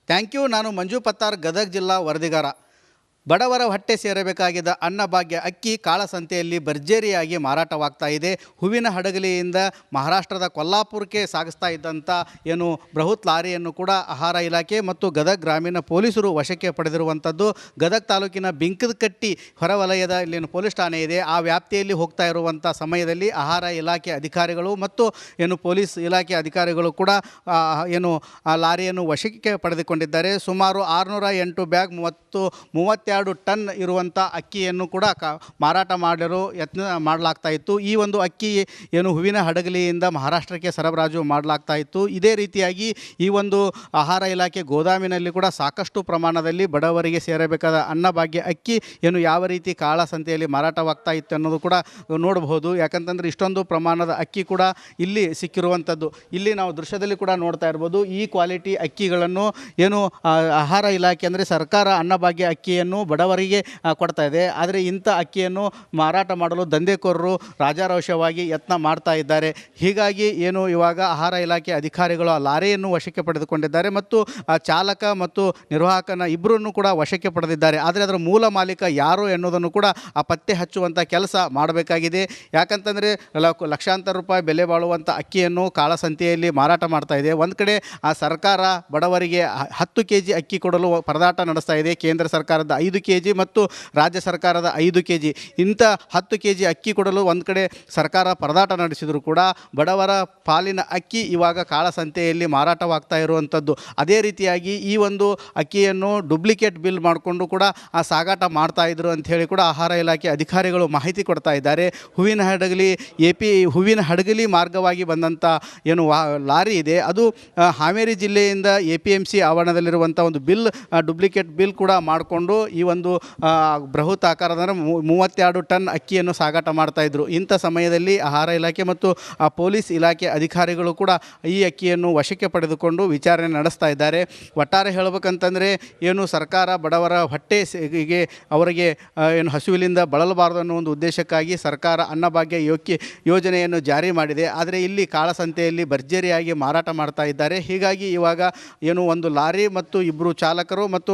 Thank you. ನಾನು ಮಂಜು ಪತ್ತಾರ್, ಗದಗ ಜಿಲ್ಲಾ ವರದಿಗಾರ. ಬಡವರ ಹೊಟ್ಟೆ ಸೇರಬೇಕಾಗಿದ್ದ ಅನ್ನಭಾಗ್ಯ ಅಕ್ಕಿ ಕಾಳಸಂತೆಯಲ್ಲಿ ಭರ್ಜರಿಯಾಗಿ ಮಾರಾಟವಾಗ್ತಾ ಇದೆ. ಹೂವಿನ ಹಡಗಲಿಯಿಂದ ಮಹಾರಾಷ್ಟ್ರದ ಕೊಲ್ಲಾಪುರಕ್ಕೆ ಸಾಗಿಸ್ತಾ ಇದ್ದಂಥ ಏನು ಬೃಹತ್ ಲಾರಿಯನ್ನು ಕೂಡ ಆಹಾರ ಇಲಾಖೆ ಮತ್ತು ಗದಗ ಗ್ರಾಮೀಣ ಪೊಲೀಸರು ವಶಕ್ಕೆ ಪಡೆದಿರುವಂಥದ್ದು. ಗದಗ ತಾಲೂಕಿನ ಬಿಂಕದಕಟ್ಟಿ ಹೊರವಲಯದ ಇಲ್ಲೇನು ಪೊಲೀಸ್ ಠಾಣೆ ಇದೆ, ಆ ವ್ಯಾಪ್ತಿಯಲ್ಲಿ ಹೋಗ್ತಾ ಇರುವಂಥ ಸಮಯದಲ್ಲಿ ಆಹಾರ ಇಲಾಖೆ ಅಧಿಕಾರಿಗಳು ಮತ್ತು ಏನು ಪೊಲೀಸ್ ಇಲಾಖೆ ಅಧಿಕಾರಿಗಳು ಕೂಡ ಏನು ಆ ಲಾರಿಯನ್ನು ವಶಕ್ಕೆ ಪಡೆದುಕೊಂಡಿದ್ದಾರೆ. ಸುಮಾರು 608 ಬ್ಯಾಗ್ 32 ಟನ್ ಇರುವಂಥ ಅಕ್ಕಿಯನ್ನು ಕೂಡ ಮಾರಾಟ ಮಾಡಲು ಯತ್ನ ಮಾಡಲಾಗ್ತಾ ಇತ್ತು. ಈ ಒಂದು ಅಕ್ಕಿ ಏನು ಹೂವಿನ ಹಡಗಲಿಯಿಂದ ಮಹಾರಾಷ್ಟ್ರಕ್ಕೆ ಸರಬರಾಜು ಮಾಡಲಾಗ್ತಾ ಇತ್ತು. ಇದೇ ರೀತಿಯಾಗಿ ಈ ಒಂದು ಆಹಾರ ಇಲಾಖೆ ಗೋದಾಮಿನಲ್ಲಿ ಕೂಡ ಸಾಕಷ್ಟು ಪ್ರಮಾಣದಲ್ಲಿ ಬಡವರಿಗೆ ಸೇರಬೇಕಾದ ಅನ್ನಭಾಗ್ಯ ಅಕ್ಕಿ ಏನು ಯಾವ ರೀತಿ ಕಾಳಸಂತೆಯಲ್ಲಿ ಮಾರಾಟವಾಗ್ತಾ ಇತ್ತು ಅನ್ನೋದು ಕೂಡ ನೋಡಬಹುದು. ಯಾಕಂತಂದರೆ ಇಷ್ಟೊಂದು ಪ್ರಮಾಣದ ಅಕ್ಕಿ ಕೂಡ ಇಲ್ಲಿ ಸಿಕ್ಕಿರುವಂಥದ್ದು. ಇಲ್ಲಿ ನಾವು ದೃಶ್ಯದಲ್ಲಿ ಕೂಡ ನೋಡ್ತಾ ಇರ್ಬೋದು. ಈ ಕ್ವಾಲಿಟಿ ಅಕ್ಕಿಗಳನ್ನು ಏನು ಆಹಾರ ಇಲಾಖೆ ಅಂದರೆ ಸರ್ಕಾರ ಅನ್ನಭಾಗ್ಯ ಅಕ್ಕಿಯನ್ನು ಬಡವರಿಗೆ ಕೊಡ್ತಾ ಇದೆ. ಆದರೆ ಇಂಥ ಅಕ್ಕಿಯನ್ನು ಮಾರಾಟ ಮಾಡಲು ದಂಧೆಕೋರರು ರಾಜಾರೋಷವಾಗಿ ಯತ್ನ ಮಾಡ್ತಾ ಇದ್ದಾರೆ. ಹೀಗಾಗಿ ಏನು ಇವಾಗ ಆಹಾರ ಇಲಾಖೆ ಅಧಿಕಾರಿಗಳು ಆ ಲಾರಿಯನ್ನು ವಶಕ್ಕೆ ಪಡೆದುಕೊಂಡಿದ್ದಾರೆ ಮತ್ತು ಚಾಲಕ ಮತ್ತು ನಿರ್ವಾಹಕನ ಇಬ್ಬರನ್ನು ಕೂಡ ವಶಕ್ಕೆ ಪಡೆದಿದ್ದಾರೆ. ಆದರೆ ಅದರ ಮೂಲ ಮಾಲೀಕ ಯಾರು ಎನ್ನುವುದನ್ನು ಕೂಡ ಪತ್ತೆ ಹಚ್ಚುವಂಥ ಕೆಲಸ ಮಾಡಬೇಕಾಗಿದೆ. ಯಾಕಂತಂದರೆ ಲಕ್ಷಾಂತರ ರೂಪಾಯಿ ಬೆಲೆ ಬಾಳುವಂಥ ಅಕ್ಕಿಯನ್ನು ಕಾಳಸಂತೆಯಲ್ಲಿ ಮಾರಾಟ ಮಾಡ್ತಾ ಇದೆ. ಒಂದು ಕಡೆ ಆ ಸರ್ಕಾರ ಬಡವರಿಗೆ 10 kg ಅಕ್ಕಿ ಕೊಡಲು ಪರದಾಟ ನಡೆಸ್ತಾ ಇದೆ. ಕೇಂದ್ರ ಸರ್ಕಾರದ 5 kg ಮತ್ತು ರಾಜ್ಯ ಸರ್ಕಾರದ 5 kg ಇಂಥ 10 kg ಅಕ್ಕಿ ಕೊಡಲು ಒಂದು ಕಡೆ ಸರ್ಕಾರ ಪರದಾಟ ನಡೆಸಿದರೂ ಕೂಡ ಬಡವರ ಪಾಲಿನ ಅಕ್ಕಿ ಇವಾಗ ಕಾಳಸಂತೆಯಲ್ಲಿ ಮಾರಾಟವಾಗ್ತಾ ಇರುವಂಥದ್ದು. ಅದೇ ರೀತಿಯಾಗಿ ಈ ಒಂದು ಅಕ್ಕಿಯನ್ನು ಡೂಪ್ಲಿಕೇಟ್ ಬಿಲ್ ಮಾಡಿಕೊಂಡು ಕೂಡ ಸಾಗಾಟ ಮಾಡ್ತಾ ಇದ್ರು ಅಂಥೇಳಿ ಕೂಡ ಆಹಾರ ಇಲಾಖೆ ಅಧಿಕಾರಿಗಳು ಮಾಹಿತಿ ಕೊಡ್ತಾ ಇದ್ದಾರೆ. ಹೂವಿನ ಹಡಗಲಿ ಮಾರ್ಗವಾಗಿ ಬಂದಂಥ ಏನು ಲಾರಿ ಇದೆ, ಅದು ಹಾವೇರಿ ಜಿಲ್ಲೆಯಿಂದ APMC ಆವರಣದಲ್ಲಿರುವಂಥ ಒಂದು ಡೂಪ್ಲಿಕೇಟ್ ಬಿಲ್ ಕೂಡ ಮಾಡಿಕೊಂಡು ಈ ಒಂದು ಬೃಹತ್ ಆಕಾರದ 32 ಟನ್ ಅಕ್ಕಿಯನ್ನು ಸಾಗಾಟ ಮಾಡ್ತಾಯಿದ್ರು. ಇಂಥ ಸಮಯದಲ್ಲಿ ಆಹಾರ ಇಲಾಖೆ ಮತ್ತು ಪೊಲೀಸ್ ಇಲಾಖೆ ಅಧಿಕಾರಿಗಳು ಕೂಡ ಈ ಅಕ್ಕಿಯನ್ನು ವಶಕ್ಕೆ ಪಡೆದುಕೊಂಡು ವಿಚಾರಣೆ ನಡೆಸ್ತಾ ಇದ್ದಾರೆ. ಒಟ್ಟಾರೆ ಹೇಳಬೇಕಂತಂದರೆ ಏನು ಸರ್ಕಾರ ಬಡವರ ಹೊಟ್ಟೆಗೆ ಅವರಿಗೆ ಏನು ಹಸುವಿನಿಂದ ಬಳಲಬಾರದು ಅನ್ನೋ ಒಂದು ಉದ್ದೇಶಕ್ಕಾಗಿ ಸರ್ಕಾರ ಅನ್ನಭಾಗ್ಯ ಯೋಜನೆಯನ್ನು ಜಾರಿ ಮಾಡಿದೆ. ಆದರೆ ಇಲ್ಲಿ ಕಾಳಸಂತೆಯಲ್ಲಿ ಭರ್ಜರಿಯಾಗಿ ಮಾರಾಟ ಮಾಡ್ತಾ ಇದ್ದಾರೆ. ಹೀಗಾಗಿ ಇವಾಗ ಏನು ಒಂದು ಲಾರಿ ಮತ್ತು 2 ಚಾಲಕರು ಮತ್ತು